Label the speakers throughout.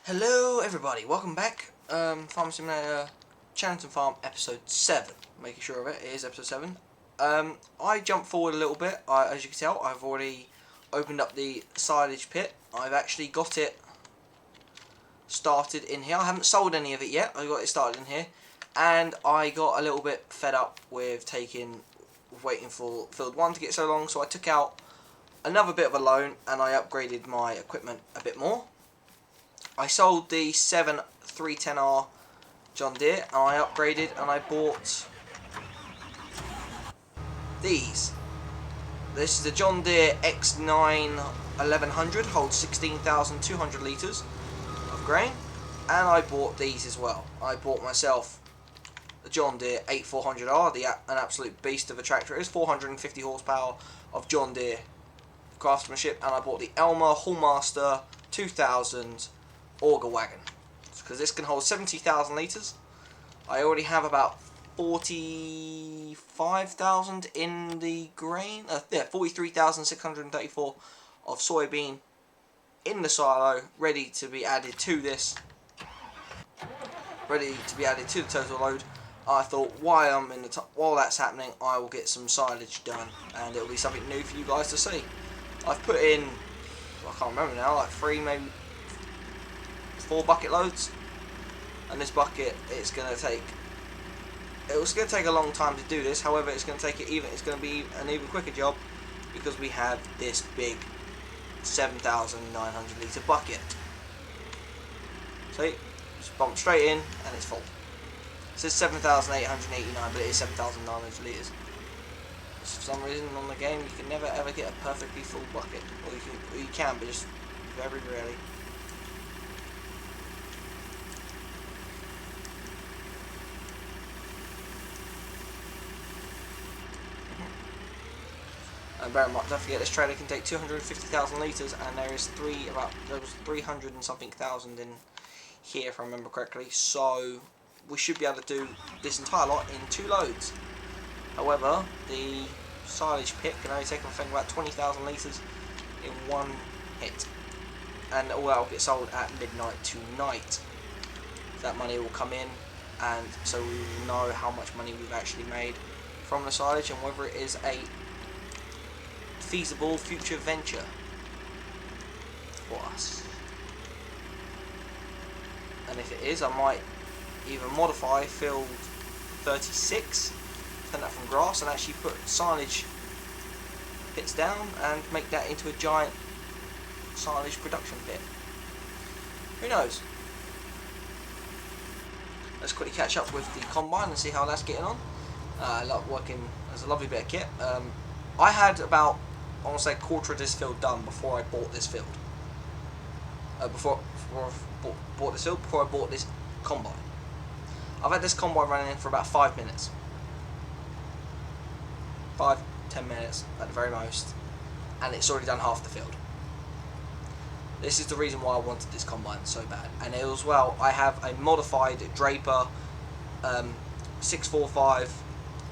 Speaker 1: Hello everybody, welcome back. Farm Simulator Chellington Farm episode 7. Making sure of it, it is episode 7. I jumped forward a little bit. As you can tell, I've already opened up the silage pit. I've actually got it started in here. I haven't sold any of it yet. I got it started in here. And I got a little bit fed up with waiting for field 1 to get so long. So I took out another bit of a loan and I upgraded my equipment a bit more. I sold the 310R John Deere and I upgraded and I bought these. This is the John Deere X9 1100, holds 16,200 litres of grain, and I bought these as well. I bought myself the John Deere 8400R, an absolute beast of a tractor. It is 450 horsepower of John Deere craftsmanship, and I bought the Elmer Hallmaster 2000 auger wagon because this can hold 70,000 litres. I already have about 45,000 in the grain, 43,634 of soybean in the silo, ready to be added to this, ready to be added to the total load. I thought while that's happening, I will get some silage done, and it'll be something new for you guys to see. I've put in, I can't remember now, like 3, maybe 4 bucket loads, and this bucket it's going to take a long time to do this. However, it's going to be an even quicker job because we have this big 7,900 litre bucket. See, just bump straight in and it's full. It says 7,889, but it is 7,900 litres. For some reason on the game you can never ever get a perfectly full bucket, or you can, but just very rarely. And bear in mind, don't forget, this trailer can take 250,000 litres, and there was 300 and something thousand in here, if I remember correctly. So we should be able to do this entire lot in 2 loads. However, the silage pit can only take, I think, about 20,000 litres in one hit, and all that will get sold at midnight tonight. That money will come in, and so we will know how much money we've actually made from the silage and whether it is a feasible future venture for us. And if it is, I might either modify field 36, turn that from grass, and actually put silage pits down and make that into a giant silage production pit. Who knows? Let's quickly catch up with the combine and see how that's getting on. I love working as a lovely bit of kit. I had about, I want to say, a quarter of this field done before I bought this field. Before I bought this combine. I've had this combine running for about 5 minutes. 5-10 minutes at the very most. And it's already done half the field. This is the reason why I wanted this combine so bad. And as well, I have a modified Draper 645.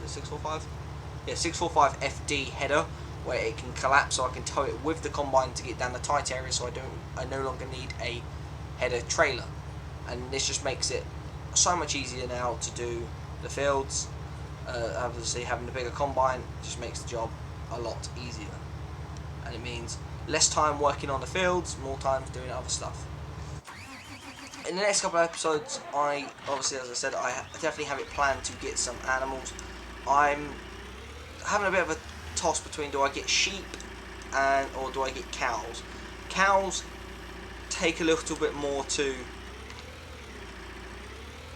Speaker 1: Is it 645? Yeah, 645 FD header, where it can collapse, so I can tow it with the combine to get down the tight area, so I no longer need a header trailer. And this just makes it so much easier now to do the fields. Obviously, having the bigger combine just makes the job a lot easier, and it means less time working on the fields, more time doing other stuff. In the next couple of episodes, obviously, as I said, I definitely have it planned to get some animals. I'm having a bit of a toss between, do I get sheep or do I get cows? Cows take a little bit more to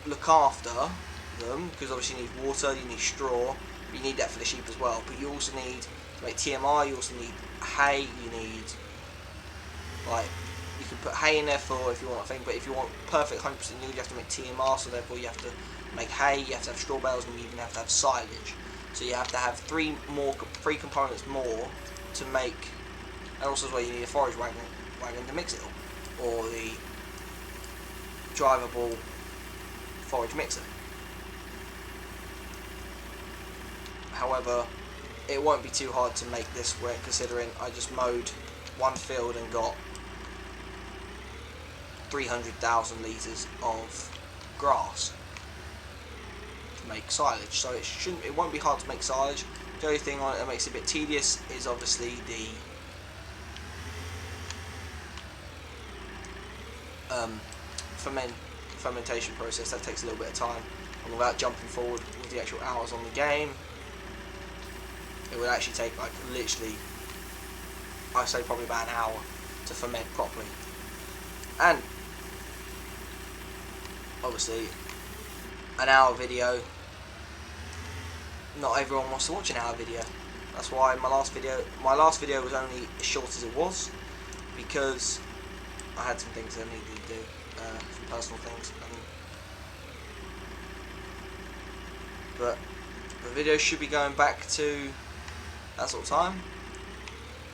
Speaker 1: look after them, because obviously you need water, you need straw, you need that for the sheep as well, but you also need to make TMR, you also need hay, you can put hay in there for if you want a thing, but if you want perfect 100% yield, you have to make TMR, so therefore you have to make hay, you have to have straw bales, and you even have to have silage. So you have to have 3 components more to make, and also as well you need a forage wagon to mix it all, or the drivable forage mixer. However, it won't be too hard to make this work, considering I just mowed one field and got 300,000 litres of grass to make silage. So it won't be hard to make silage. The only thing on it that makes it a bit tedious is obviously the fermentation process. That takes a little bit of time, and without jumping forward with the actual hours on the game, it would actually take like literally, I'd say probably about an hour to ferment properly. And obviously an hour video, not everyone wants to watch an hour video. That's why my last video was only as short as it was, because I had some things I needed to do, some personal things, but the video should be going back to that sort of time.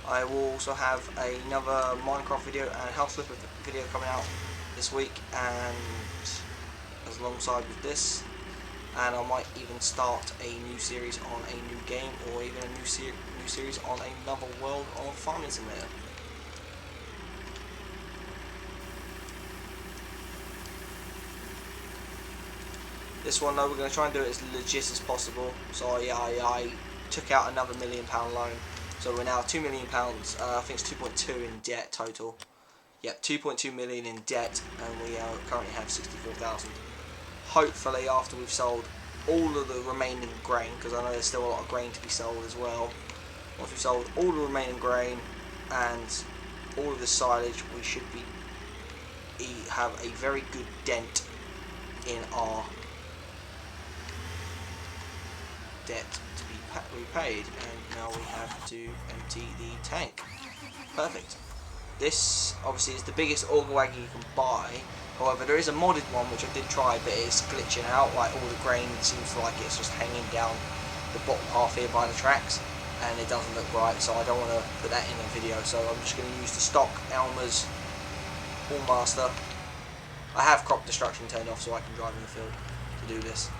Speaker 1: I will also have another Minecraft video and House Flipper video coming out this week, and as alongside with this, and I might even start a new series on a new game, or even a new series on another world of Farming Simulator. This one though, we're going to try and do it as legit as possible. So yeah, I took out another £1 million loan, so we're now £2 million. I think it's 2.2 in debt total. Yep, 2.2 million in debt, and we currently have 64,000. Hopefully, after we've sold all of the remaining grain, because I know there's still a lot of grain to be sold as well. Once we've sold all the remaining grain and all of the silage, we should have a very good dent in our debt to be repaid, and now we have to empty the tank. Perfect. This obviously is the biggest auger wagon you can buy. However, there is a modded one which I did try, but it's glitching out. Like all the grain seems like it's just hanging down the bottom half here by the tracks, and it doesn't look right. So I don't want to put that in a video. So I'm just going to use the stock Elmer's Allmaster. I have crop destruction turned off so I can drive in the field to do this.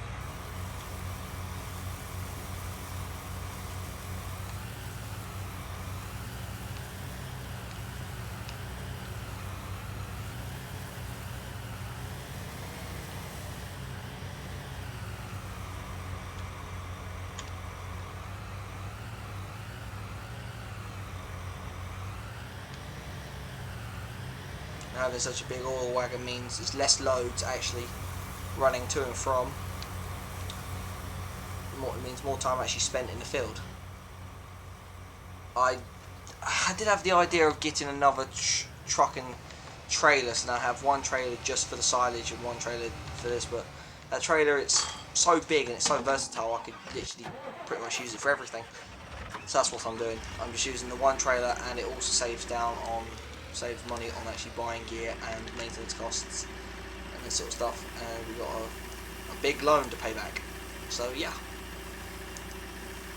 Speaker 1: Having such a big oil wagon means there's less loads actually running to and from. It means more time actually spent in the field. I did have the idea of getting another truck and trailer, so now I have one trailer just for the silage and one trailer for this, but that trailer, it's so big and it's so versatile, I could literally pretty much use it for everything. So that's what I'm doing. I'm just using the one trailer, and it also saves money on actually buying gear and maintenance costs and this sort of stuff, and we've got a big loan to pay back. So yeah,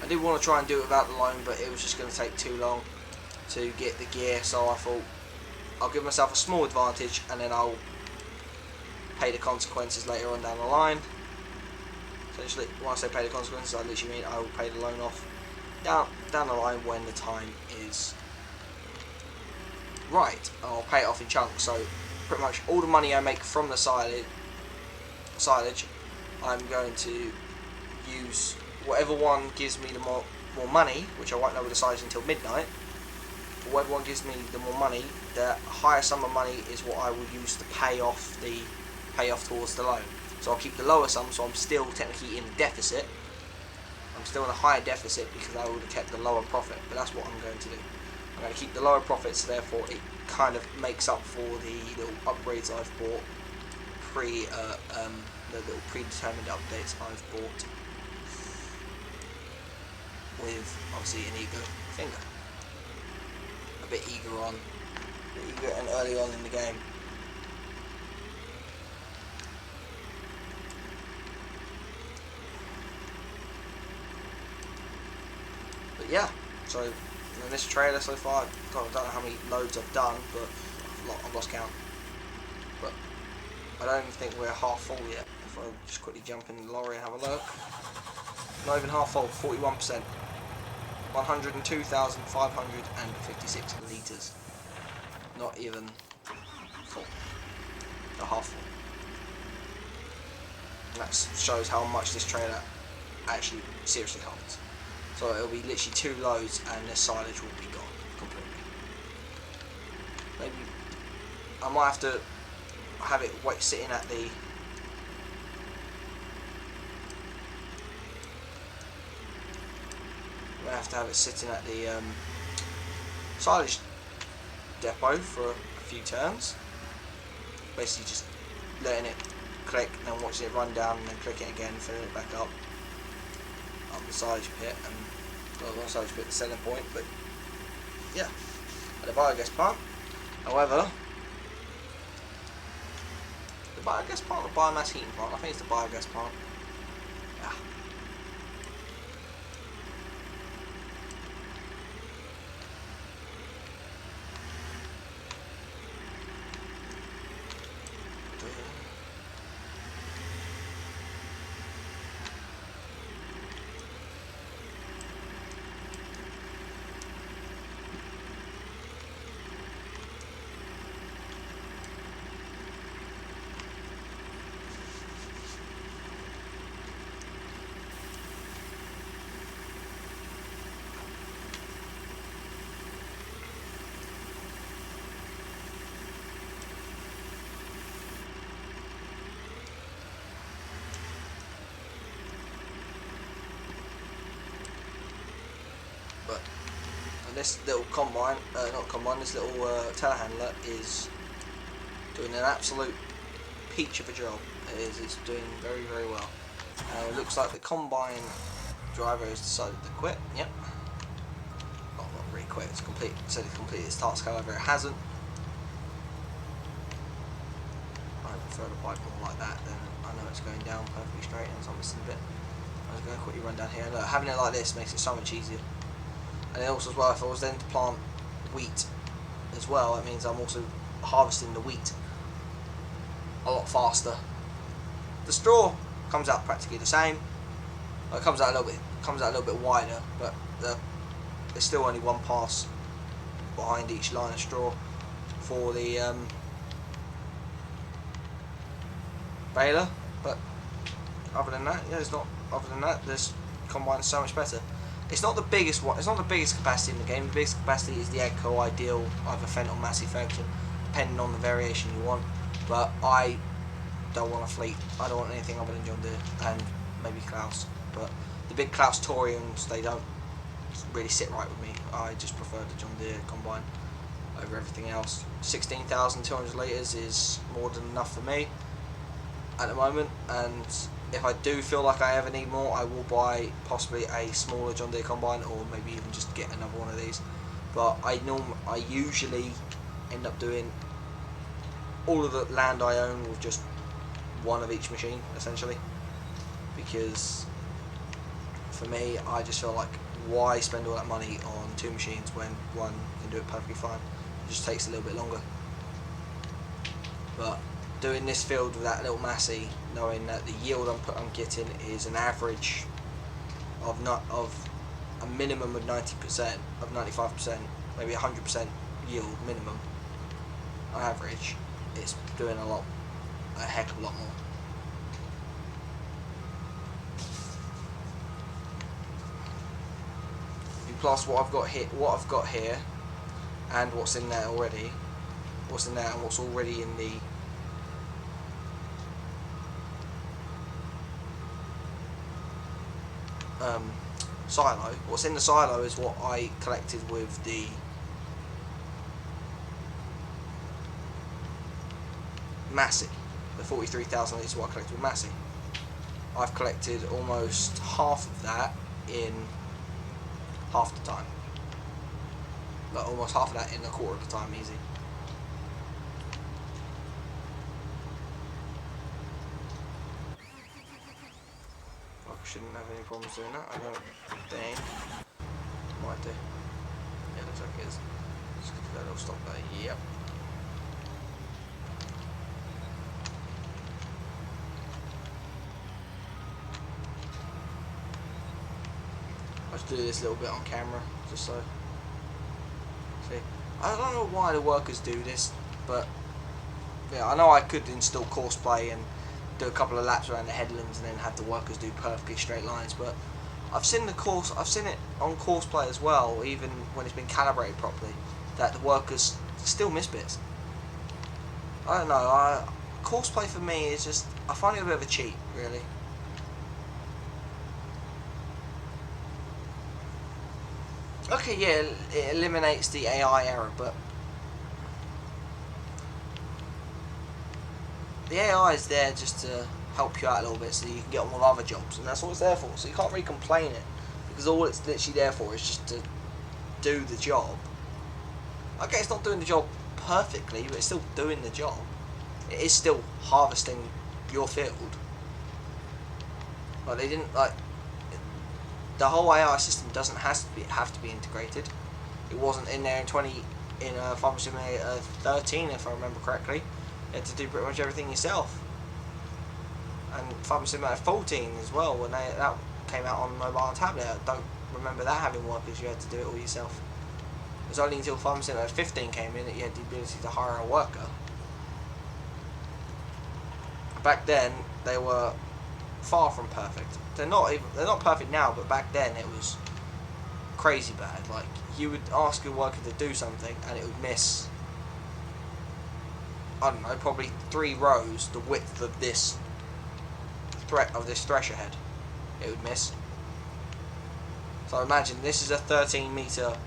Speaker 1: I did want to try and do it without the loan, but it was just going to take too long to get the gear, so I thought I'll give myself a small advantage and then I'll pay the consequences later on down the line. Essentially, when I say pay the consequences, I literally mean I will pay the loan off down the line when the time is right. I'll pay it off in chunks, so pretty much all the money I make from the silage, I'm going to use whatever one gives me the more money, which I won't know with the silage until midnight. Whatever one gives me the more money, the higher sum of money is what I will use to pay off towards the loan. So I'll keep the lower sum, so I'm still technically in a deficit. I'm still in a higher deficit because I would have kept the lower profit, but that's what I'm going to do. I'm going to keep the lower profits, so therefore it kind of makes up for the little upgrades I've bought, the little predetermined updates I've bought with obviously an eager finger, a bit eager and early on in the game. But yeah, so in this trailer so far, I don't know how many loads I've done, but I've lost count. But I don't even think we're half full yet. If I just quickly jump in the lorry and have a look. Not even half full, 41%. 102,556 litres. Not even full. shows how much this trailer actually seriously holds. So it'll be literally 2 loads and the silage will be gone completely. Maybe I might have to have it sitting at the silage depot for a few turns. Basically just letting it click and then watching it run down and then click it again, filling it back up the silage pit, and well, not silage pit, the selling point, but yeah, at the biogas plant. However, the biogas plant or biomass heating plant, I think it's the biogas plant. Yeah. But this little combine, this little telehandler is doing an absolute peach of a job. It's doing very, very well. It looks like the combine driver has decided to quit. Yep. Well, not really quit. It's said it's completed its task. However, it hasn't. I prefer the pipe more like that. Then I know it's going down perfectly straight and it's not missing a bit. I'm just going to quickly run down here. Look, having it like this makes it so much easier. And then also as well, if I was then to plant wheat as well, it means I'm also harvesting the wheat a lot faster. The straw comes out practically the same. Well, it comes out a little bit wider, but there's still only one pass behind each line of straw for the baler. But other than that, yeah, this combine is so much better. It's not the biggest one. It's not the biggest capacity in the game. The biggest capacity is the Echo Ideal, either Fendt or Massey Ferguson, depending on the variation you want. But I don't want a fleet. I don't want anything other than John Deere and maybe Klaus. But the big Klaus Toriums, they don't really sit right with me. I just prefer the John Deere combine over everything else. 16,200 litres is more than enough for me at the moment, and if I do feel like I ever need more, I will buy possibly a smaller John Deere combine, or maybe even just get another one of these. But I usually end up doing all of the land I own with just one of each machine, essentially, because for me, I just feel like, why spend all that money on 2 machines when one can do it perfectly fine? It just takes a little bit longer. But doing this field with that little Massey, knowing that the yield I'm getting is an average of a minimum of 90%, of 95%, maybe 100% yield minimum on average, it's doing a heck of a lot more. And plus what I've got here, and what's in there already, and what's already in the silo. What's in the silo is what I collected with the Massey. The 43,000 litres is what I collected with Massey. I've collected almost half of that in half the time. Like almost half of that in a quarter of the time, easy. Shouldn't have any problems doing that, I don't think. Might do. Yeah, looks like it is. Just gonna do that little stop there. Yep. I'll just do this little bit on camera, just so. See, I don't know why the workers do this, but yeah, I know I could install course play and do a couple of laps around the headlands and then have the workers do perfectly straight lines. But I've seen it on course play as well, even when it's been calibrated properly, that the workers still miss bits. I don't know. Course play for me is just, I find it a bit of a cheat, really. Okay, yeah, it eliminates the AI error, but the AI is there just to help you out a little bit so you can get on with other jobs, and that's what it's there for. So you can't really complain it, because all it's literally there for is just to do the job. Okay, it's not doing the job perfectly, but it's still doing the job. It is still harvesting your field. Like, they didn't, like, the whole AI system doesn't have to be integrated. It wasn't in there in Farming Simulator 13, if I remember correctly. You had to do pretty much everything yourself. And Farming Simulator 14 as well, when that came out on mobile and tablet. I don't remember that having workers. You had to do it all yourself. It was only until Farming Simulator 15 came in that you had the ability to hire a worker. Back then, they were far from perfect. They're not perfect now, but back then it was crazy bad. Like, you would ask a worker to do something and it would miss, I don't know, probably 3 rows the width of this thresher head. It would miss. So imagine this is a 13-meter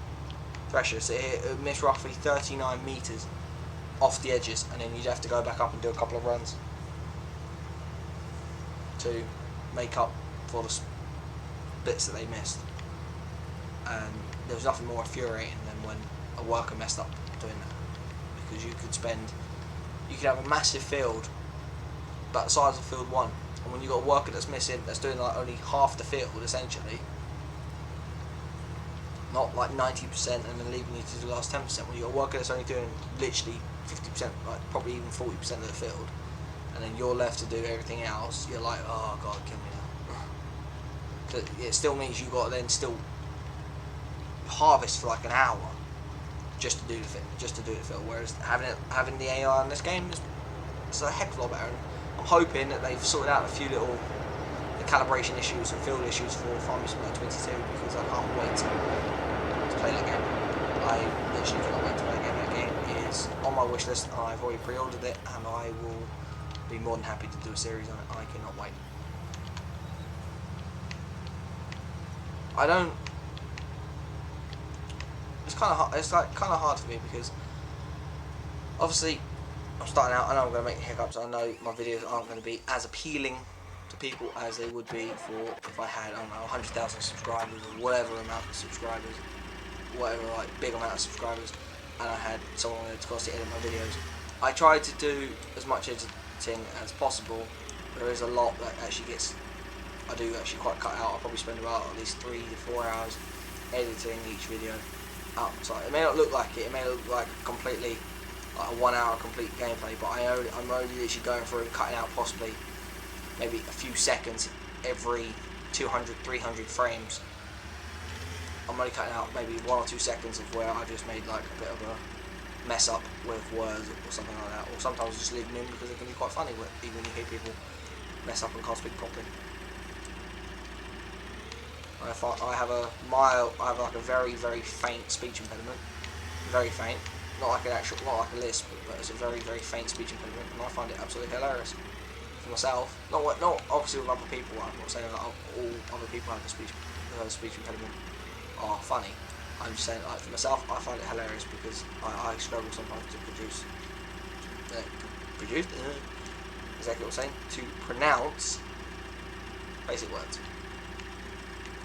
Speaker 1: thresher, so it would miss roughly 39 meters off the edges, and then you'd have to go back up and do a couple of runs to make up for the bits that they missed. And there was nothing more infuriating than when a worker messed up doing that, because you could have a massive field about the size of field 1, and when you've got a worker that's missing, that's doing like only half the field essentially, not like 90%, and then leaving you to do the last 10%, when you've got a worker that's only doing literally 50%, like probably even 40% of the field, and then you're left to do everything else, you're like, oh god, kill me now. It still means you've got to then still harvest for like an hour just to do the field, whereas having the AI in this game is a heck of a lot better. And I'm hoping that they've sorted out a few little calibration issues and field issues for Farming Simulator 22, because I can't wait to play that game. I literally cannot wait to play that game. That game is on my wish list, and I've already pre-ordered it, and I will be more than happy to do a series on it. I cannot wait. It's kind of hard. It's like kind of hard for me, because obviously I'm starting out. I know I'm going to make hiccups. I know my videos aren't going to be as appealing to people as they would be for if I had, I don't know, 100,000 subscribers or whatever amount of subscribers, whatever like big amount of subscribers, and I had someone to constantly edit my videos. I try to do as much editing as possible. There is a lot that actually I do actually quite cut out. I probably spend about at least 3 to 4 hours editing each video up. So it may not look like it. It may look like completely like a 1 hour complete gameplay, but I'm only literally going through and cutting out possibly maybe a few seconds every 200, 300 frames. I'm only cutting out maybe 1 or 2 seconds of where I just made like a bit of a mess up with words or something like that. Or sometimes just leave them in because it can be quite funny even when you hear people mess up and can't speak properly. I have like a very, very faint speech impediment. Very faint. Not like a lisp, but it's a very, very faint speech impediment, and I find it absolutely hilarious. For myself, not obviously with other people. I'm not saying that all other people have the speech impediment are funny. I'm just saying, like, for myself, I find it hilarious because I struggle sometimes to exactly what I'm saying, to pronounce basic words.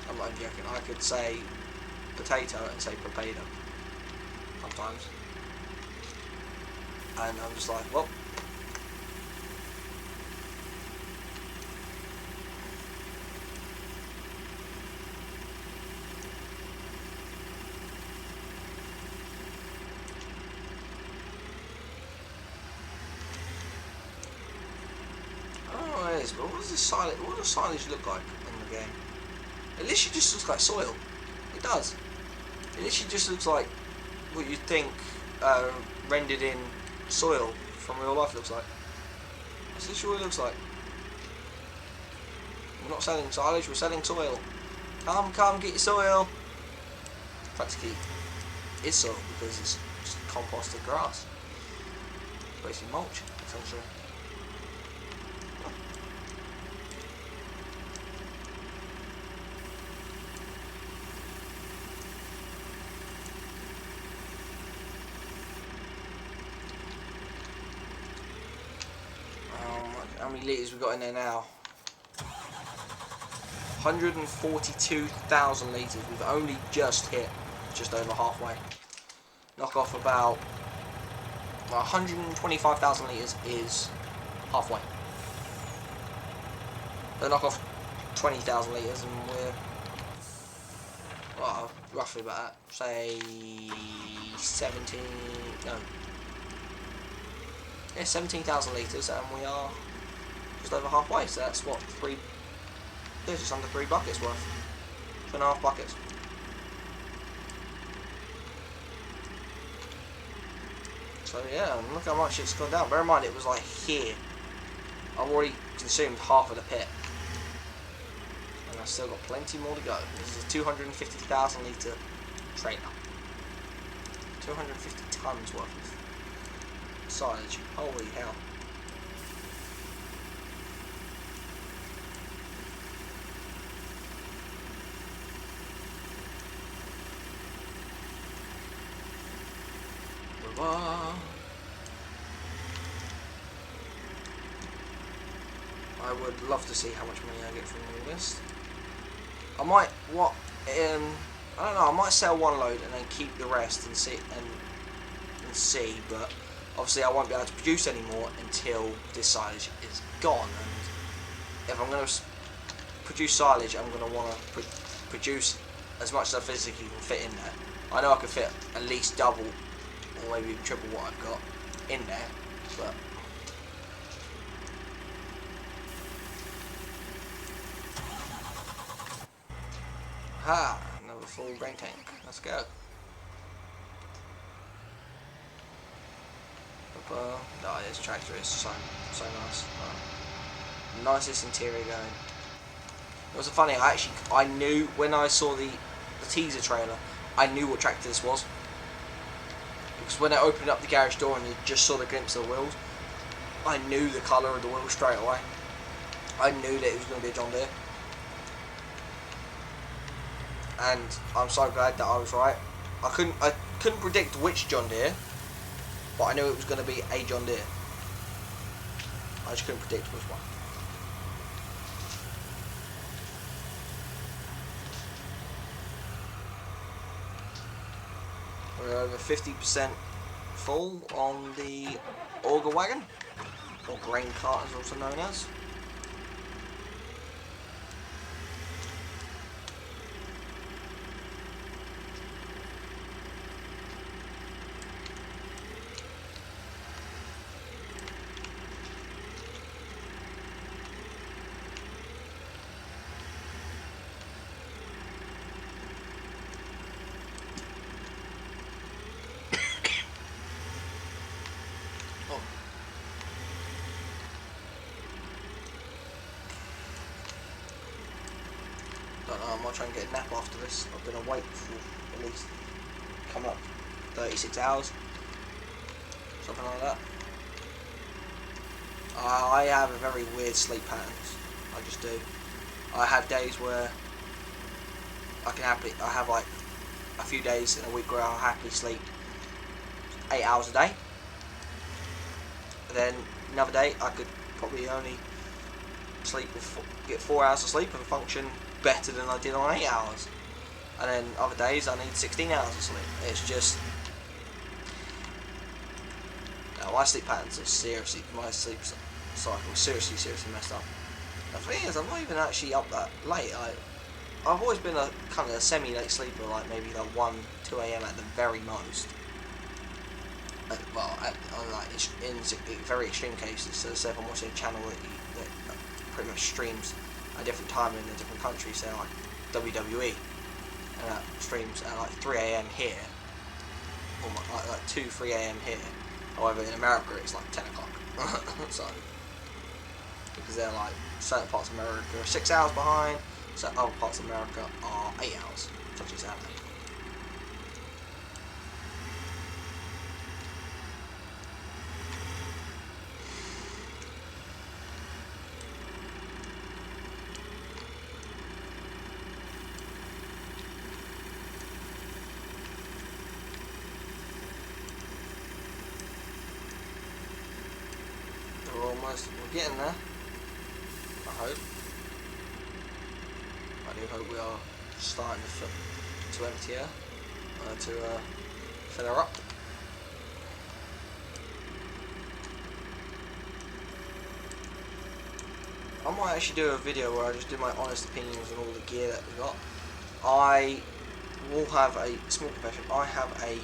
Speaker 1: I'm not joking. I could say potato and say potato sometimes, and I'm just like, well. But what does silage look like in the game? It literally just looks like soil. It does. It literally just looks like what you'd think rendered in soil from real life looks like. That's literally what it looks like. We're not selling silage, we're selling soil. Come, get your soil. Practically, it's soil because it's just composted grass. Basically mulch, essentially. How many litres we got in there now? 142,000 litres. We've only just hit just over halfway. Knock off about 125,000 litres is halfway. So knock off 20,000 litres and we're, well, roughly about that. Say 17,000 litres, and we are just over halfway. So that's what, just under 3 buckets worth. 2.5 buckets. So yeah, look how much it's gone down. Bear in mind it was like here. I've already consumed half of the pit. And I've still got plenty more to go. This is a 250,000 litre trailer. 250 tonnes worth of silage. Holy hell. I would love to see how much money I get from all this. I might, I don't know, I might sell one load and then keep the rest and see, but obviously I won't be able to produce any more until this silage is gone, and if I'm going to produce silage, I'm going to want to produce as much as I physically can fit in there. I know I can fit at least double or maybe even triple what I've got in there, but another full grain tank. Let's go. Oh, this tractor is so nice. Nicest interior going. It was funny. I knew when I saw the teaser trailer, I knew what tractor this was. Because when I opened up the garage door and you just saw the glimpse of the wheels, I knew the colour of the wheels straight away. I knew that it was going to be a John Deere. And I'm so glad that I was right. I couldn't predict which John Deere, but I knew it was going to be a John Deere. I just couldn't predict which one. We're over 50% full on the auger wagon, or grain cart as also known as. I might try and get a nap after this. I'm going to wait for at least coming up 36 hours, something like that. I have a very weird sleep patterns. I just do. I have days where I have like a few days in a week where I'll happily sleep 8 hours a day. And then another day I could probably only get 4 hours of sleep and function better than I did on 8 hours. And then other days I need 16 hours of sleep. It's just, my sleep patterns are seriously, my sleep cycle is seriously messed up. The thing is, I'm not even actually up that late. I've always been a kind of a semi-late sleeper, like maybe like 1, 2 a.m. at the very most. In very extreme cases. So say if I'm watching a channel that pretty much streams a different time in a different country, say like WWE, and that streams at like 3 a.m. here, or like 2, 3 a.m. here. However, in America it's like 10 o'clock. So because they're like certain parts of America are 6 hours behind, so other parts of America are 8 hours, such as that. We're getting there. I hope. I do hope we are starting to empty her, to fill her up. I might actually do a video where I just do my honest opinions on all the gear that we got. I will have a small confession. I have a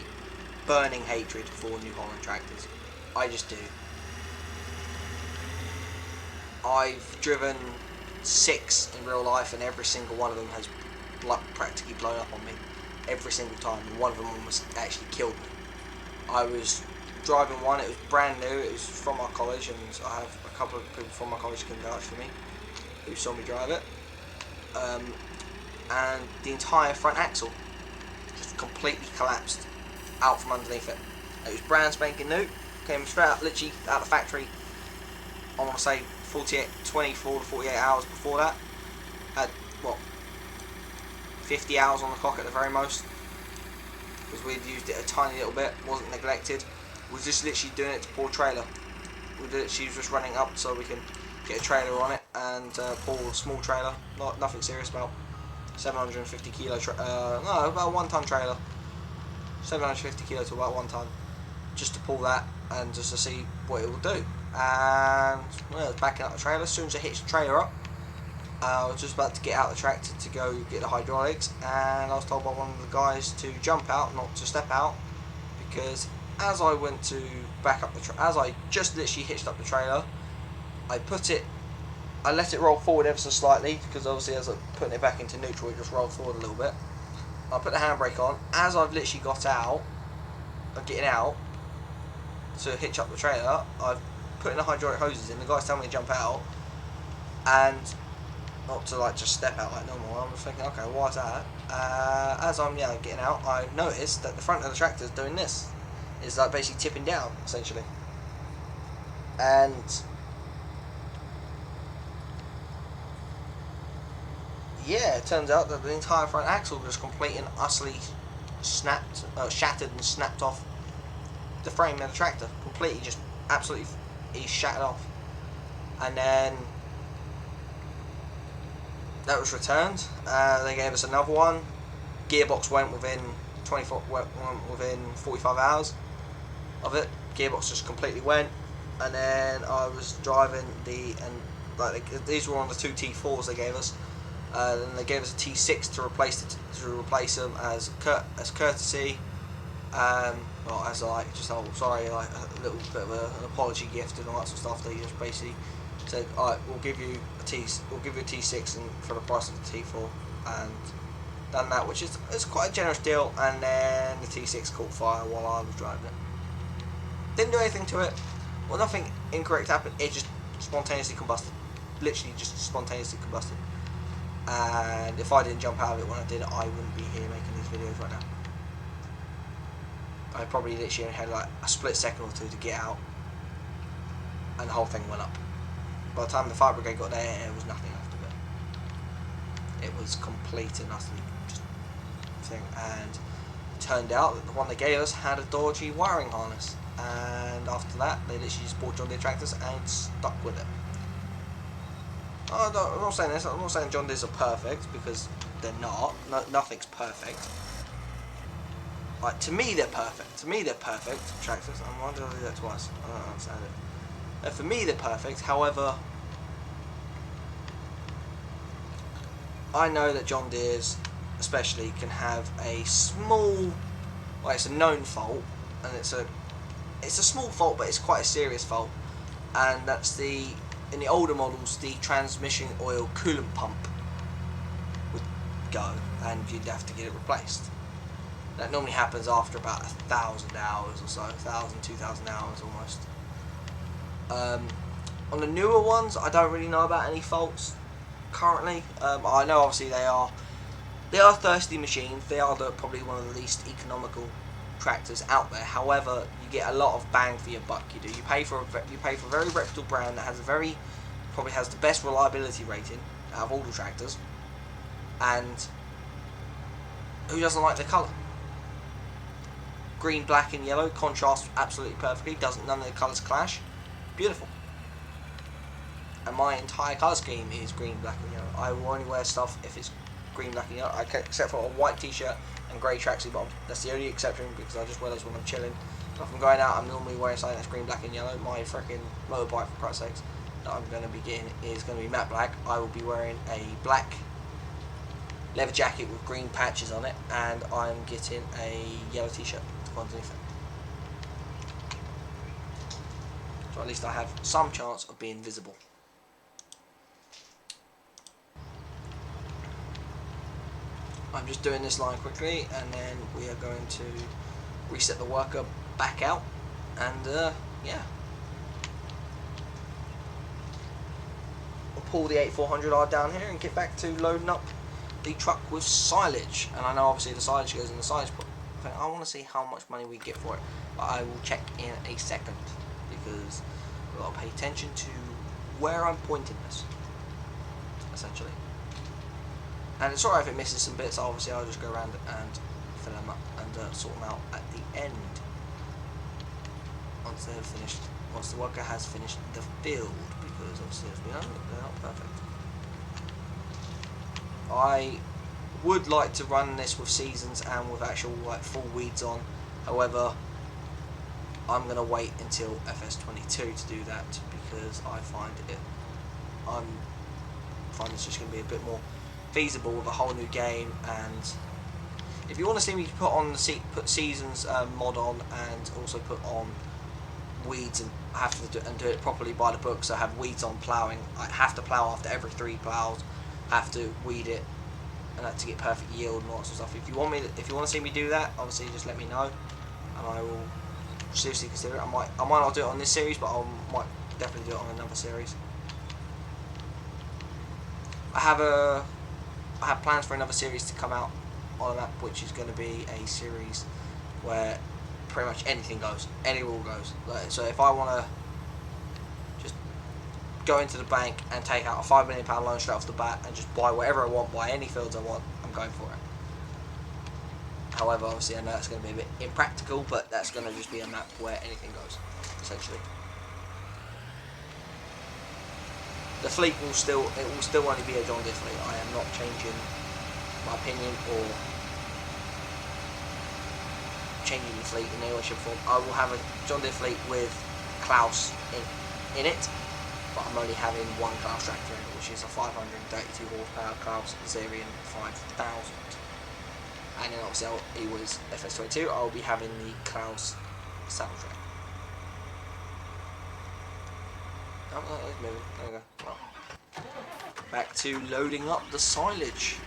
Speaker 1: burning hatred for New Holland tractors. I just do. I've driven 6 in real life, and every single one of them has practically blown up on me every single time, and one of them almost actually killed me. I was driving one, it was brand new, it was from our college, and I have a couple of people from my college who can vouch for me, who saw me drive it, and the entire front axle just completely collapsed out from underneath it. It was brand spanking new, came straight out, literally out of the factory. I want to say 24 to 48 hours before that. Had, what, 50 hours on the clock at the very most, because we'd used it a tiny little bit, wasn't neglected. We were just literally doing it to pull a trailer. She was just running up so we can get a trailer on it and pull a small trailer, nothing serious, about 750 kilo, no, about a 1 ton trailer, 750 kilo to about 1 ton, just to pull that and just to see what it will do. And well, I was backing up the trailer. As soon as I hitched the trailer up, I was just about to get out the tractor to go get the hydraulics, and I was told by one of the guys to jump out, not to step out, because as I went to back up the as I just literally hitched up the trailer, I let it roll forward ever so slightly, because obviously as I'm putting it back into neutral, it just rolled forward a little bit. I put the handbrake on. As I've literally got out, getting out to hitch up the trailer, I've put in the hydraulic hoses in. The guys tell me to jump out, and not to like just step out like normal. I'm just thinking, okay, why's that? As I'm getting out, I've noticed that the front of the tractor is doing this. It's like basically tipping down, essentially. And yeah, it turns out that the entire front axle just completely and utterly shattered and snapped off the frame of the tractor. Completely, just absolutely, he shattered off. And then that was returned. They gave us another one. Gearbox went within 45 hours of it. Gearbox just completely went. And then I was driving these were on the 2 T4s they gave us. Then they gave us a T6 to replace them as courtesy. Well, as like just sorry, like a little bit of an apology gift and all that sort of stuff. They just basically said, alright, we'll give you a T6 and for the price of the T4, and done that, which is quite a generous deal. And then the T6 caught fire while I was driving it. Didn't do anything to it. Well, nothing incorrect happened. It just spontaneously combusted. Literally just spontaneously combusted. And if I didn't jump out of it when I did, I wouldn't be here making these videos right now. I probably literally only had like a split second or two to get out, and the whole thing went up. By the time the fire brigade got there, it was nothing after it. It was complete and utter just thing. And it turned out that the one they gave us had a dodgy wiring harness. And after that, they literally just bought John Deere tractors and stuck with it. I'm not saying this. I'm not saying John Deere's are perfect, because they're not. Nothing's perfect. Like, to me, they're perfect. To me, they're perfect tractors. Why did I do that twice? I don't understand it. For me, they're perfect. However, I know that John Deere's, especially, can have a small, well, it's a known fault, and it's a small fault, but it's quite a serious fault, and that's in the older models, the transmission oil coolant pump would go, and you'd have to get it replaced. That normally happens after about 1,000 hours or so, 1,000, 2,000 hours almost. On the newer ones, I don't really know about any faults currently. I know obviously they are thirsty machines. They are probably one of the least economical tractors out there. However, you get a lot of bang for your buck. You do. You pay for a very reputable brand that has probably has the best reliability rating out of all the tractors. And who doesn't like the colour? Green, black, and yellow contrast absolutely perfectly. None of the colours clash. Beautiful. And my entire colour scheme is green, black, and yellow. I will only wear stuff if it's green, black, and yellow. Except for a white t-shirt and grey tracksuit bottom. That's the only exception because I just wear those when I'm chilling. If I'm going out, I'm normally wearing something that's green, black, and yellow. My freaking motorbike, for Christ's sakes, that I'm going to be getting is going to be matte black. I will be wearing a black leather jacket with green patches on it, and I'm getting a yellow t-shirt to go underneath it. So at least I have some chance of being visible. I'm just doing this line quickly, and then we are going to reset the worker back out, and yeah, we'll pull the 8400R down here and get back to loading up the truck with silage. And I know obviously the silage goes in the silage, but I want to see how much money we get for it, but I will check in a second because we've got to pay attention to where I'm pointing this, essentially. And it's alright if it misses some bits. Obviously I'll just go around and fill them up and sort them out at the end once they're finished, once the worker has finished the field, because obviously as we know, they're not perfect. I would like to run this with seasons and with actual like full weeds on. However, I'm going to wait until FS22 to do that because I find it's just going to be a bit more feasible with a whole new game. And if you want to see me put seasons mod on and also put on weeds and do it properly by the book, so I have weeds on ploughing. I have to plough after every 3 ploughs, have to weed it, and that to get perfect yield and all that sort of stuff. If you want to see me do that, obviously just let me know, and I will seriously consider it. I might not do it on this series, but I might definitely do it on another series. I have plans for another series to come out on a map, which is going to be a series where pretty much anything goes, any rule goes. So if I want to just go into the bank and take out a £5 million loan straight off the bat and just buy whatever I want, buy any fields I want, I'm going for it. However, obviously I know that's going to be a bit impractical, but that's going to just be a map where anything goes, essentially. The fleet will still only be a John Deere fleet. I am not changing my opinion or changing the fleet in any way, shape or form. I will have a John Deere fleet with Klaus in it, but I'm only having one Klaus tractor in it, which is a 532 horsepower Klaus Zerion 5000. And then obviously he was FS22. I will be having the Klaus saddle track. Oh, it's moving. There we go. Well, back to loading up the silage.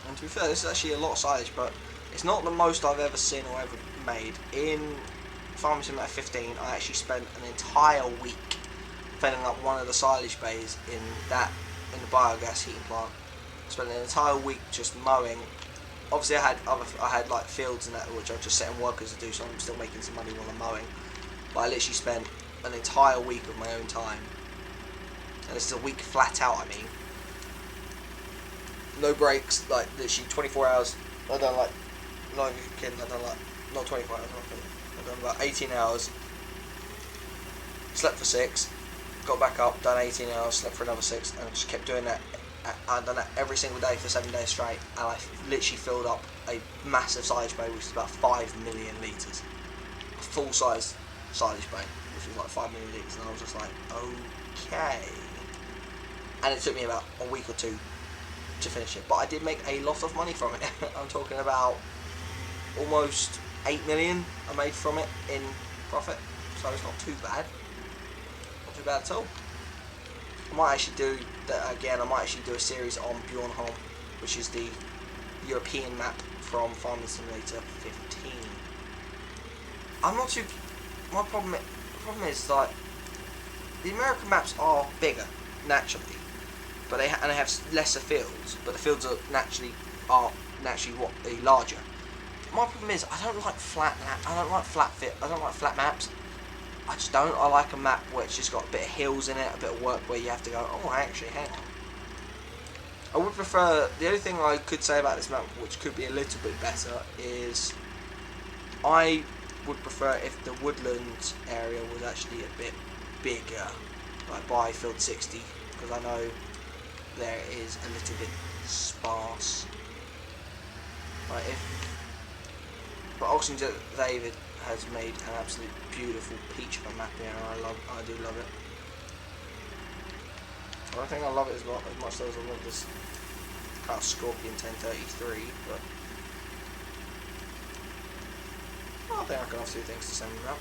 Speaker 1: And to be fair, this is actually a lot of silage, but it's not the most I've ever seen or ever made. In Farming Simulator 15, I actually spent an entire week filling up one of the silage bays in the biogas heating plant. I spent an entire week just mowing. Obviously I had like fields and that which I just setting workers to do, so I'm still making some money while I'm mowing. But I literally spent an entire week of my own time, and this is a week flat out. I mean, no breaks, like literally 24 hours. I've done like, not even kidding, I've done like, not 24 hours, I've done about 18 hours, slept for 6, got back up, done 18 hours, slept for another 6, and just kept doing that. I've done that every single day for 7 days straight, and I literally filled up a massive silage bay, which is about 5 million litres. A full size silage bay, which was like 5 million litres, and I was just like, okay. And it took me about a week or two to finish it, but I did make a lot of money from it. I'm talking about almost 8 million I made from it in profit, so it's not too bad. Not too bad at all. I might actually do that again. I might actually do a series on Bjornholm, which is the European map from Farming Simulator 15. I'm not too the problem is like the American maps are bigger naturally, but they have lesser fields, but the fields are naturally what the larger. My problem is I don't like flat maps. I just don't. I like a map where it's just got a bit of hills in it, a bit of work where you have to go, oh, actually, hang on. I would prefer, the only thing I could say about this map, which could be a little bit better, is I would prefer if the woodland area was actually a bit bigger, like by field 60, because I know there is a little bit sparse. But Oxygen David has made an absolute beautiful peach of a map here, and I do love it. I don't think I love it as much as I love this kind of Scorpion 1033, but I think I can have two things to send them out.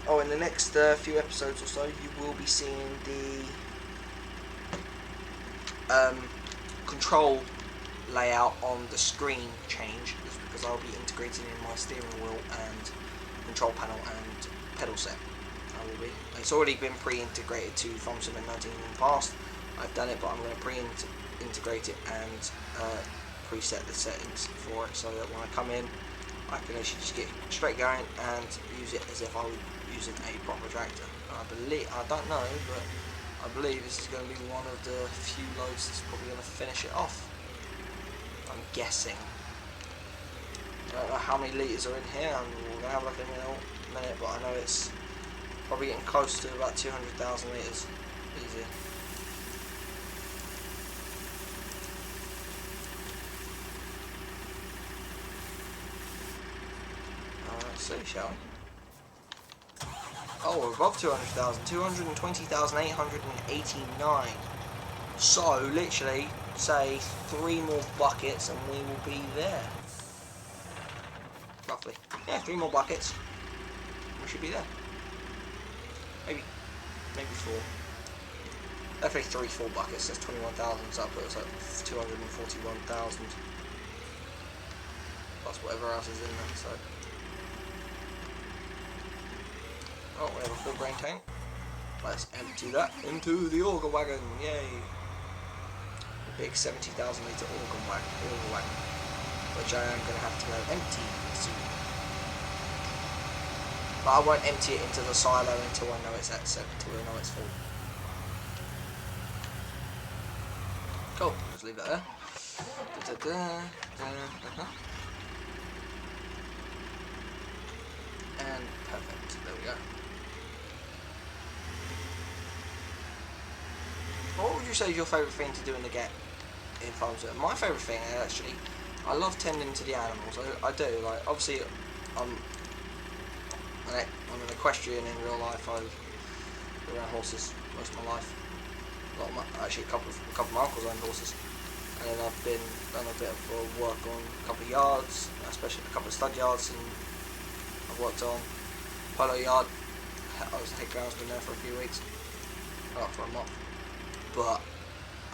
Speaker 1: Oh, in the next few episodes or so, you will be seeing the control layout on the screen change, because I'll be integrating in my steering wheel and control panel and pedal set. I will be. It's already been pre-integrated to FarmSim 19 in the past. I've done it, but I'm going to pre-integrate it and preset the settings for it, so that when I come in, I can actually just get straight going and use it as if I were using a proper tractor. I don't know, but I believe this is going to be one of the few loads that's probably going to finish it off. I'm guessing. I don't know how many litres are in here, and we're going to have a look in a minute, but I know it's probably getting close to about 200,000 litres. Easy. Let's see, shall we? Oh, we're above 200,000, 220,889. So, literally, say 3 more buckets and we will be there. Roughly. Yeah, 3 more buckets. We should be there. Maybe 4. Definitely 4 buckets, that's 21,000, so that puts us at 241,000. Plus whatever else is in there, so. Oh, we have a full grain tank. Let's empty that into the auger wagon. Yay! A big 70,000 litre auger wagon, which I am going to have to go empty soon. But I won't empty it into the silo until I know it's full. Cool. Just leave that there. And perfect. There we go. What would you say is your favourite thing to do in the game in FarmSim? My favourite thing, actually, I love tending to the animals. I do. Like, obviously, I'm an equestrian in real life. I've been around horses most of my life. Actually, a couple of my uncles owned horses, and then I've done a bit of work on a couple of yards, especially a couple of stud yards, and I've worked on polo yard. I was head groundsman there for a few weeks, for a month. But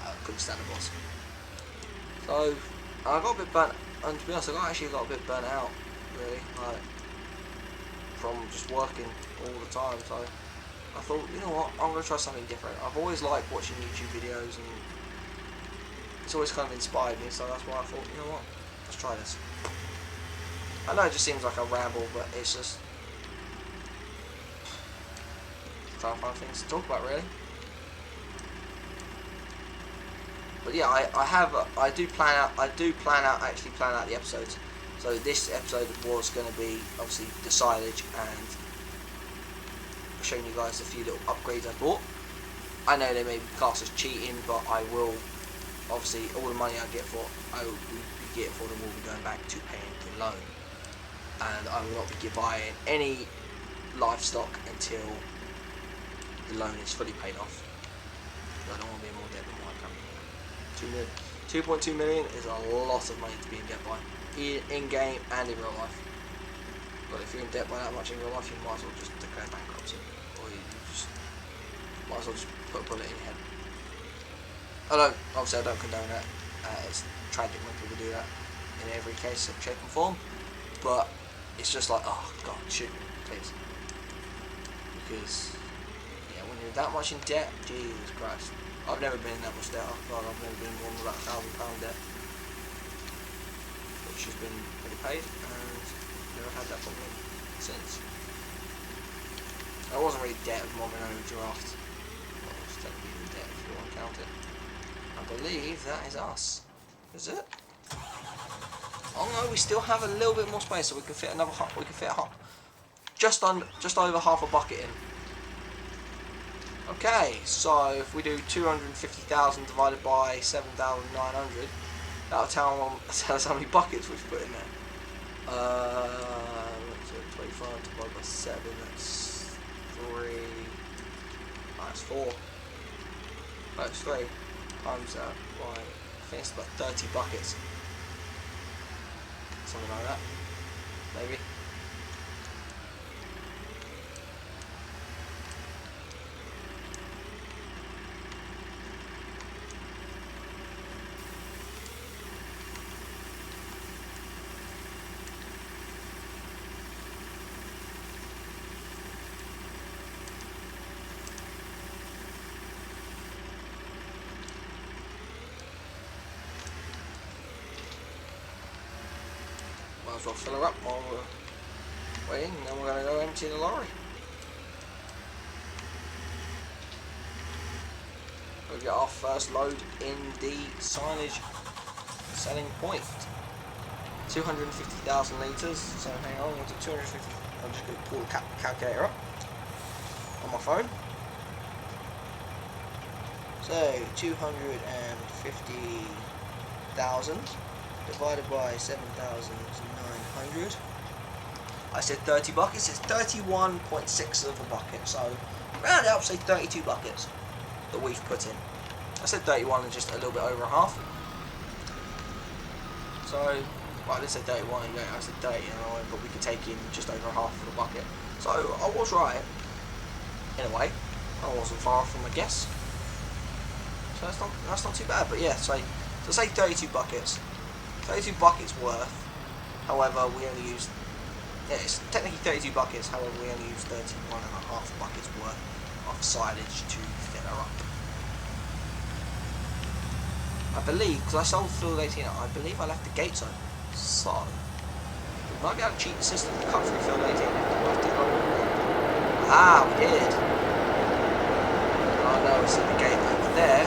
Speaker 1: I couldn't stand the boss. So I got a bit burnt, and to be honest, I actually got a bit burnt out, really, like from just working all the time. So I thought, you know what, I'm gonna try something different. I've always liked watching YouTube videos, and it's always kind of inspired me. So that's why I thought, you know what, let's try this. I know it just seems like a ramble, but it's just trying to find things to talk about, really. But yeah, I do plan out the episodes. So this episode was going to be obviously the silage and showing you guys a few little upgrades I bought. I know they may be classed as cheating, but I will obviously all the money I get for them will be going back to paying the loan, and I will not be buying any livestock until the loan is fully paid off. I don't want to be more debt than what I currently have. 2.2 million is a lot of money to be in debt by, in game and in real life. But if you're in debt by that much in real life, you might as well just declare bankruptcy, or you just might as well just put a bullet in your head. Obviously I don't condone that. It's tragic when people do that in every case, shape and form. But it's just like, oh God, shoot me, please. Because yeah, when you're that much in debt, Jesus Christ. I've never been in that much debt. Oh God, I've never been more than about £1,000 debt, which has been fully paid, and never had that problem since. I wasn't really debt, it was more of an overdraft. Well, it was technically in debt if you want to count it. I believe that is us. Is it? Oh no, we still have a little bit more space, so we can fit another. We can fit just over half a bucket in. Okay, so if we do 250,000 divided by 7,900, that'll tell us how many buckets we've put in there. So 25 divided by 7, that's 3. That's 4. That's 3 times that. Right, I think it's about 30 buckets. Something like that, maybe. Might as well fill her up while we're waiting, and then we're going to go empty the lorry. We'll get our first load in the silage selling point. 250,000 litres, so hang on, what's it, 250? I'm just going to pull the calculator up on my phone. So, 250,000 divided by 7,900. I said 30 buckets, it's 31.6 of a bucket, so round it up, say 32 buckets that we've put in. I said 31 and just a little bit over half. So, well, I didn't say 31, I said 30, but we could take in just over half of the bucket. So, I was right, in a way. I wasn't far off from my guess. So that's not too bad, but yeah, so say 32 buckets. 32 buckets worth, however we only used, yeah, it's technically 32 buckets, however we only used 31.5 buckets worth of silage to fill her up. I believe, because I sold field 18, I believe I left the gates open, so we might be able to cheat the system to cut through field 18. Ah, we did! Oh no, it's in the gate over there.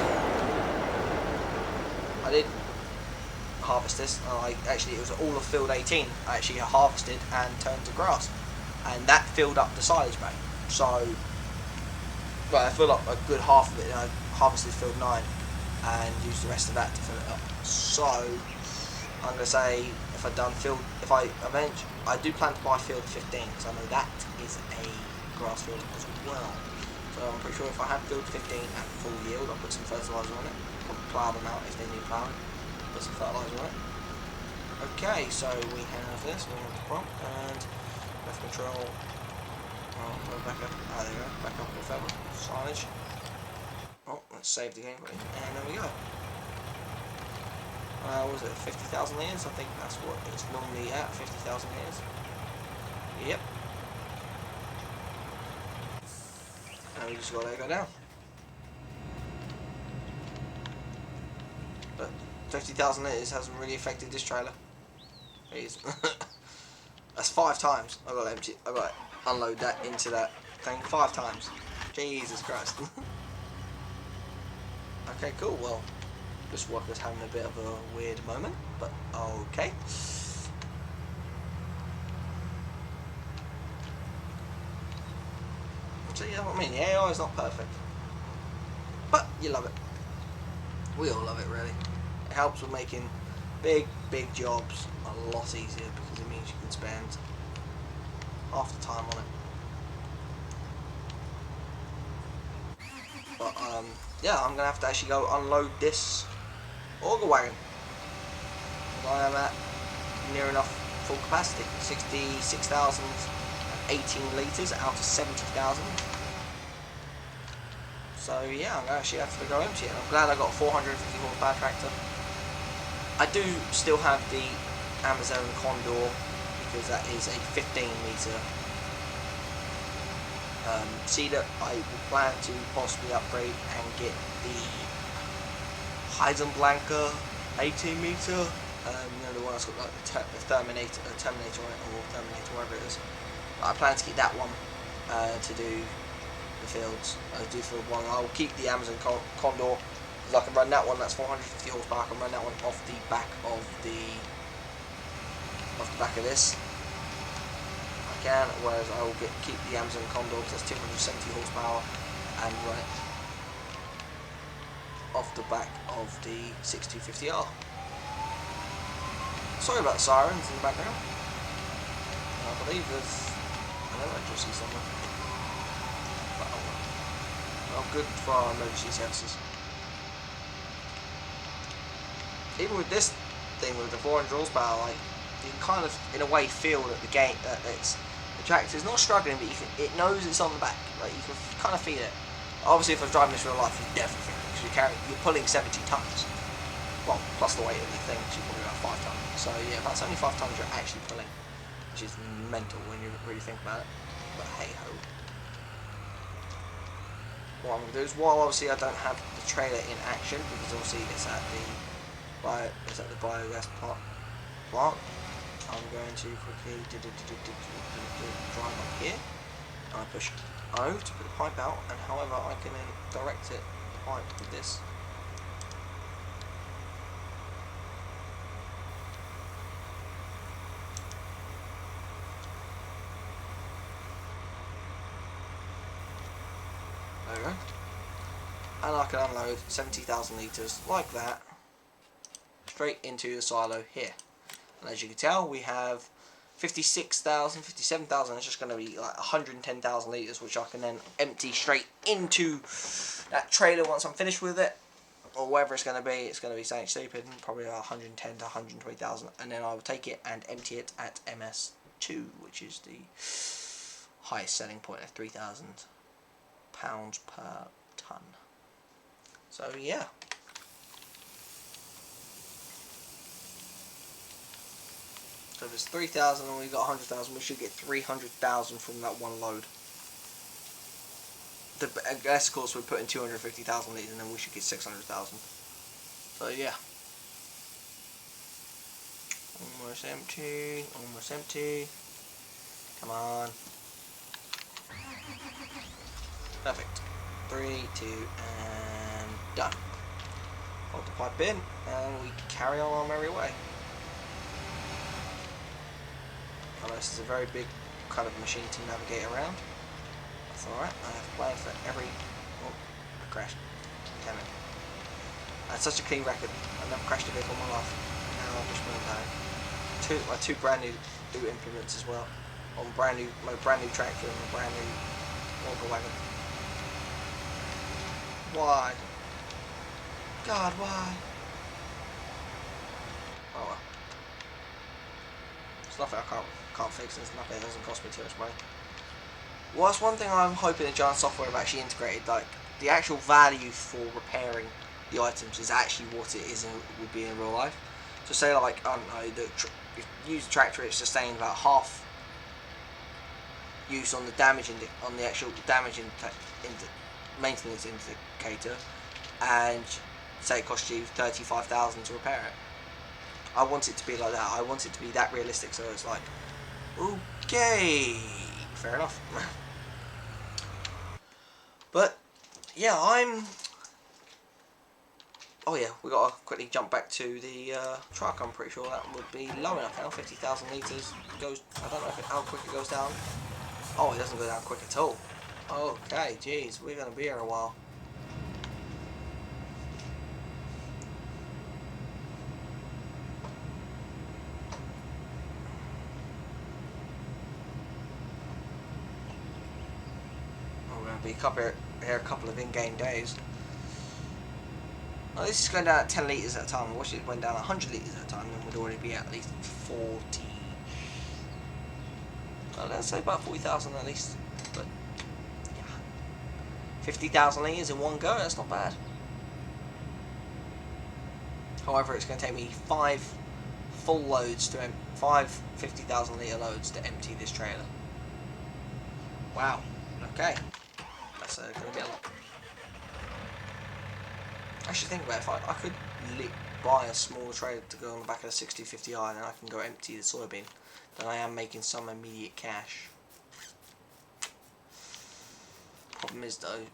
Speaker 1: I did harvest this. Actually, it was all of field 18 I actually harvested and turned to grass, and that filled up the silage bank. So, well, I filled up a good half of it, and I harvested field 9 and used the rest of that to fill it up. So, I'm gonna say if I do plan to buy field 15, because I know that is a grass field as well. So I'm pretty sure if I have field 15 at full yield, I'll put some fertiliser on it. Probably plough them out if they need ploughing. Put some fertiliser on it. Okay, so we have this, we have the prompt, and left control. Oh, we're back up. Ah, there we go. Back up with that one. Silage. Oh, let's save the game, and there we go. Was it 50,000 litres? I think that's what it's normally at, 50,000 litres. Yep. And we just got to let it go down. But 50,000 litres hasn't really affected this trailer. That's 5 times I got to empty. I got to unload that into that thing 5 times. Jesus Christ. Okay, cool. Well, this worker's having a bit of a weird moment, but okay. So yeah, I mean, the AI is not perfect, but you love it. We all love it, really. It helps with making big jobs a lot easier, because it means you can spend half the time on it. But yeah, I'm gonna have to actually go unload this auger wagon. I am at near enough full capacity. 66,018 litres out of 70,000. So yeah, I'm actually have to go empty it. I'm glad I got a 450 horsepower tractor. I do still have the Amazon Condor because that is a 15 metre seeder. I will plan to possibly upgrade and get the Heisenblanca 18 metre. You know, the one that's got like the Terminator on it, or Terminator, whatever it is. But I plan to keep that one to do the fields. I'll do field one. I'll keep the Amazon Condor because I can run that one. That's 450 horsepower. I can run that one off the back of this. I can. Whereas I will keep the Amazon Condor because that's 270 horsepower and run it off the back of the 6250R. Sorry about the sirens in the background. I believe there's an emergency somewhere. But well, good for our emergency services. Even with this thing with the 400 horsepower, like you can kind of, in a way, feel that the tractor's not struggling, but it knows it's on the back. Like you can kind of feel it. Obviously, if I was driving this real life, you definitely feel it because you're pulling 70 tons. Well, plus the weight of the thing, which is probably about 5 tons. So yeah, that's only 5 tons you're actually pulling, which is mental when you really think about it. But hey ho. What I'm going to do is, while obviously I don't have the trailer in action because obviously it's at the biogas plant, I'm going to quickly drive up here. And I push O to put the pipe out, and however I can then direct it pipe with this. There we go. And I can unload 70,000 litres like that straight into the silo here. And as you can tell, we have 56,000, 57,000. It's just going to be like 110,000 litres, which I can then empty straight into that trailer once I'm finished with it, or whatever it's going to be. It's going to be something stupid, probably 110 to 120,000, and then I will take it and empty it at MS2, which is the highest selling point at £3,000 per ton. So yeah. So if it's 3,000 and we got 100,000, we should get 300,000 from that one load. I guess, of course, we put in 250,000 litres and then we should get 600,000. So yeah. Almost empty, almost empty. Come on. Perfect. 3, 2, and done. Hold the pipe in and we carry on our merry way. Oh, this is a very big kind of machine to navigate around. That's alright, I have plans for every... Oh, I crashed. Damn it. I had such a clean record. I've never crashed a vehicle in my life. Now I've just been down. My two brand new implements as well. On my brand new tractor and my brand new auger wagon. Why? God, why? Oh well. It's nothing I can't fix. It's nothing that doesn't cost me too much money. Well, that's one thing I'm hoping that Giant Software have actually integrated. Like the actual value for repairing the items is actually what it is would be in real life. So say like I don't know, if you use a tractor, it's sustained about half use on the damage on the actual damage maintenance indicator, and say it costs you 35,000 to repair it. I want it to be like that. I want it to be that realistic, so it's like, okay, fair enough. But yeah, oh yeah, we gotta quickly jump back to the truck. I'm pretty sure that would be low enough now. 50,000 litres goes. I don't know how quick it goes down. Oh, it doesn't go down quick at all. Okay, geez, we're gonna be here a while. We're gonna be here a couple of in-game days. Well, this is going down at 10 litres at a time. I wish it went down 100 litres at a time, then we'd already be at least 40 So let's say about 40,000 at least. But yeah, 50,000 litres in one go, that's not bad. However, it's going to take me 5 full loads to 5 50,000 litre loads to empty this trailer. Wow. Okay. That's going to be a lot. Actually, think about it. If I could buy a smaller trailer to go on the back of the 6050i, then I can go empty the soybean. Then I am making some immediate cash. Problem is though,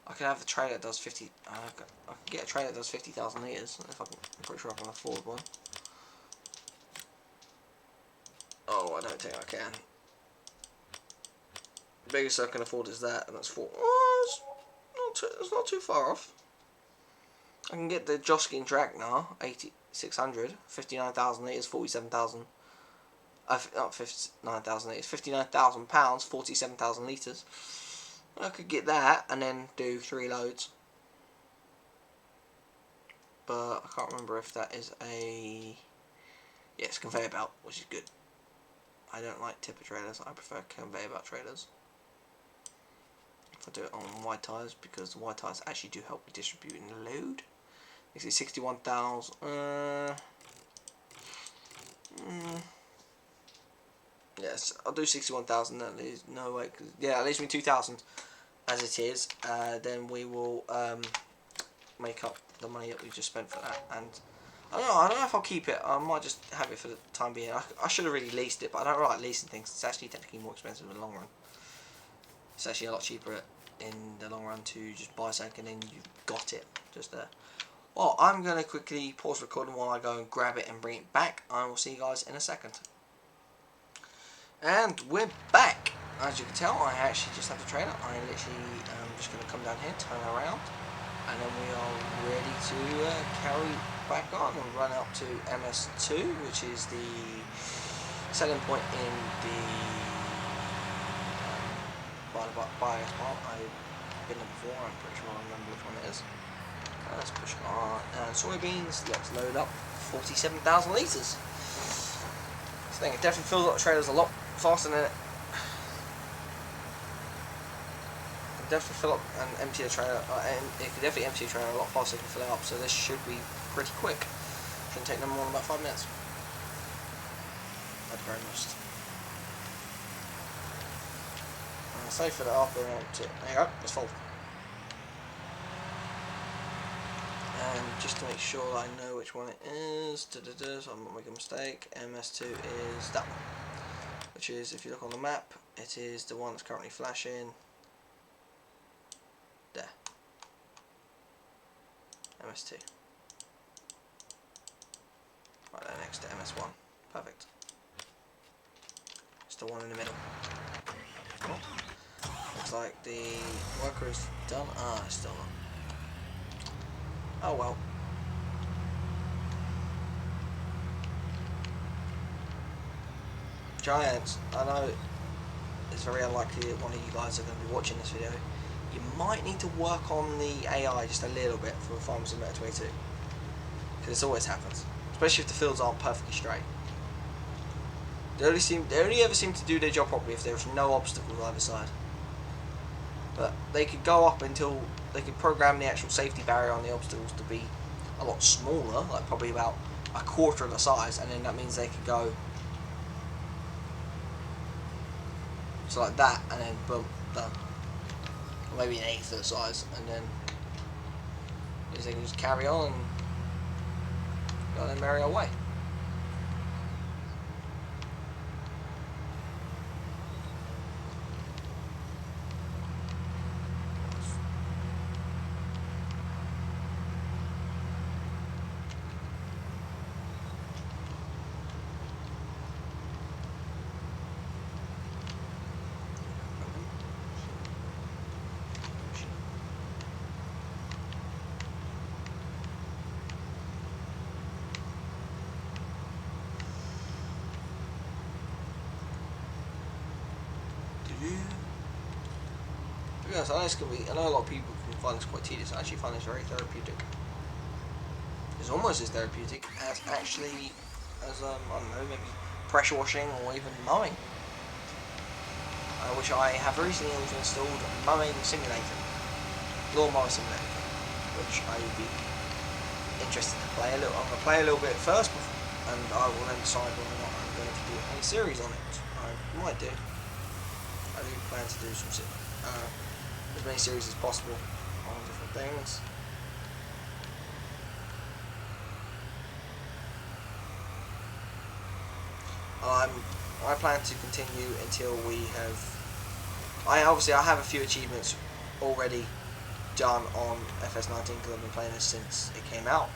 Speaker 1: I could have the trailer that does 50. I can get a trailer that does 50,000 litres. If I'm pretty sure I can afford one. Oh, I don't think I can. The biggest I can afford is that, and that's 4. Oh, it's not too far off. I can get the Joskin Dragnar 8600, 59,000 litres, 47,000. Not 59,000 litres, 59,000 pounds, 47,000 litres. I could get that and then do 3 loads. But I can't remember if that is a... Yeah, it's a conveyor belt, which is good. I don't like tipper trailers, I prefer conveyor belt trailers. If I do it on wide tyres, because the wide tyres actually do help with distributing the load. This is 61,000. Yes, I'll do 61,000. That is no way. Yeah, it leaves me 2,000 as it is. Then we will make up the money that we just spent for that. And I don't know if I'll keep it. I might just have it for the time being. I should have really leased it, but I don't like leasing things. It's actually technically more expensive in the long run. It's actually a lot cheaper in the long run to just buy something and then you've got it just there. Well, I'm going to quickly pause recording while I go and grab it and bring it back. I will see you guys in a second. And we're back. As you can tell, I actually just have the trailer. I literally just going to come down here, turn around, and then we are ready to carry back on and run up to MS2, which is the selling point in the bias part. I've been there before, I'm pretty sure I remember which one it is. Let's push on. And soybeans, let's load up 47,000 litres. This thing, it definitely fills up the trailers a lot faster than it. It can definitely fill up and empty the trailer, and it can definitely empty the trailer a lot faster than fill it up, so this should be pretty quick. Shouldn't take no more than about 5 minutes. At the very most. Say for the upper around to, there you go, it's full. And just to make sure I know which one it is, so I'm not making a mistake, MS2 is that one. Which is, if you look on the map, it is the one that's currently flashing. There. MS2. Right there next to MS1. Perfect. It's the one in the middle. Cool. Looks like the worker is done. Ah, it's still not. Oh well. Giants, I know it's very unlikely that one of you guys are going to be watching this video. You might need to work on the AI just a little bit for Farm Simulator 22. Because this always happens. Especially if the fields aren't perfectly straight. They only ever seem to do their job properly if there's no obstacles either side. But they could go up until they could program the actual safety barrier on the obstacles to be a lot smaller, like probably about a quarter of the size, and then that means they could go so like that, and then boom, done. Or maybe an eighth of the size, and then they can just carry on and go and merry our way. Yes, I know it's gonna be. I know a lot of people can find this quite tedious. I actually find this very therapeutic. It's almost as therapeutic as actually as I don't know, maybe pressure washing or even mowing. Which I have recently also installed mowing simulator, lawnmower simulator, which I would be interested to play a little. I'm going to play a little bit first, and I will then decide whether or not I'm going to do a series on it. I might do. I do plan to do as many series as possible on different things. I plan to continue until we have. I have a few achievements already done on FS19 because I've been playing this since it came out.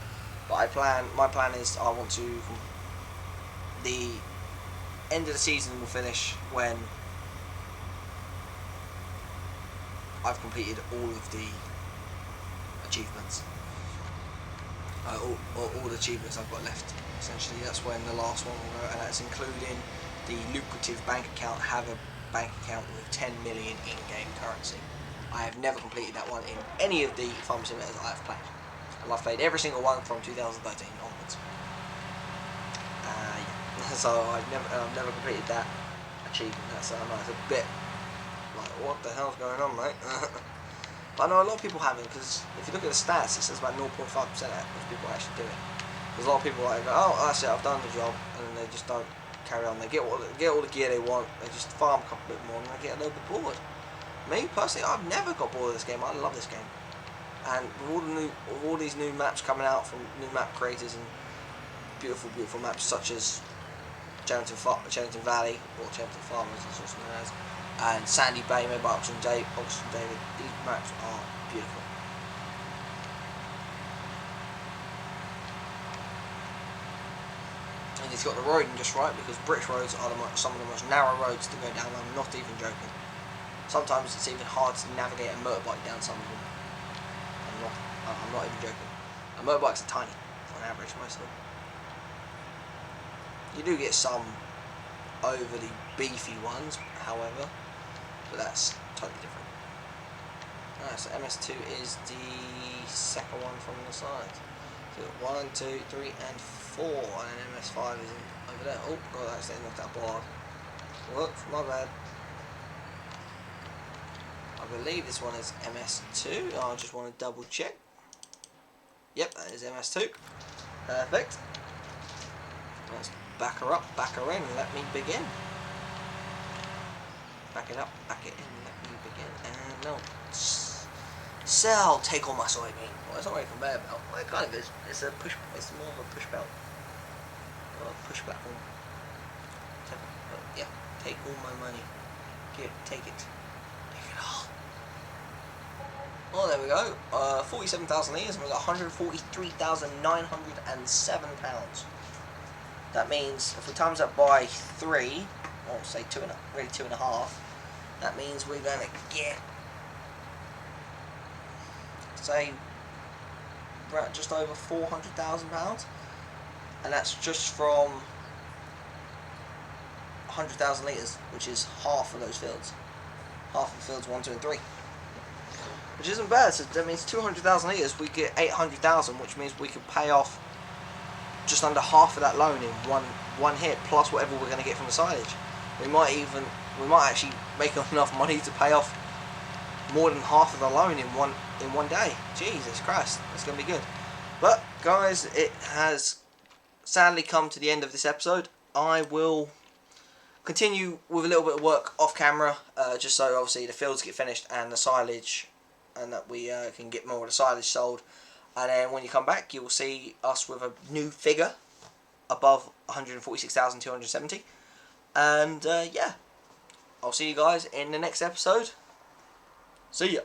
Speaker 1: But my plan is I want to. The end of the season will finish when I've completed all of the achievements. All the achievements I've got left. Essentially, that's when the last one will go, and that's including the lucrative bank account. Have a bank account with 10 million in-game currency. I have never completed that one in any of the farm simulators I have played, and I've played every single one from 2013 onwards. So I've never completed that achievement. That's a bit like, what the hell's going on, mate? But I know a lot of people haven't, because if you look at the stats, it says about 0.5% of people actually do it. There's a lot of people like, oh, that's it, I've done the job, and then they just don't carry on. They get all the gear they want, they just farm a couple bit more, and they get a little bit bored. Me personally, I've never got bored of this game. I love this game, and with all these new maps coming out from new map creators and beautiful maps such as Chellington Valley, or Chellington Farm as it's also known as, and Sandy Bay made by Oxford David. These maps are beautiful. And he's got the roading just right, because British roads are some of the most narrow roads to go down. I'm not even joking. Sometimes it's even hard to navigate a motorbike down some of them. I'm not even joking. And motorbikes are tiny on average, most of them. You do get some overly beefy ones, however, but that's totally different. Alright, so MS2 is the second one from the side. So 1, 2, 3, and 4, and then MS5 is over there. Oh god, I accidentally knocked that board. Whoops, my bad. I believe this one is MS2. I just want to double check. Yep, that is MS2. Perfect. Let's back her up, back her in, and let me begin. Back it up, back it in, let me begin. And no. Sell, take all my soybean. Well, it's not really a conveyor belt. Well, it kind of is. It's more of a push belt. Or a push platform. But yeah, take all my money. Take it. Take it all. Oh, there we go. 47,000 litres, and we've got 143,907 pounds. That means if we times that by 3, or say 2.5, that means we're going to get, say, just over 400,000 pounds, and that's just from 100,000 litres, which is half of those fields. Half of the fields 1, 2, and 3. Which isn't bad. So that means 200,000 litres, we get 800,000, which means we could pay off just under half of that loan in one hit, plus whatever we're going to get from the silage. We might actually make enough money to pay off more than half of the loan in one day. Jesus Christ, that's going to be good. But guys, it has sadly come to the end of this episode. I will continue with a little bit of work off camera, just so obviously the fields get finished and the silage, and that we can get more of the silage sold. And then when you come back, you will see us with a new figure above 146,270. And yeah, I'll see you guys in the next episode. See ya.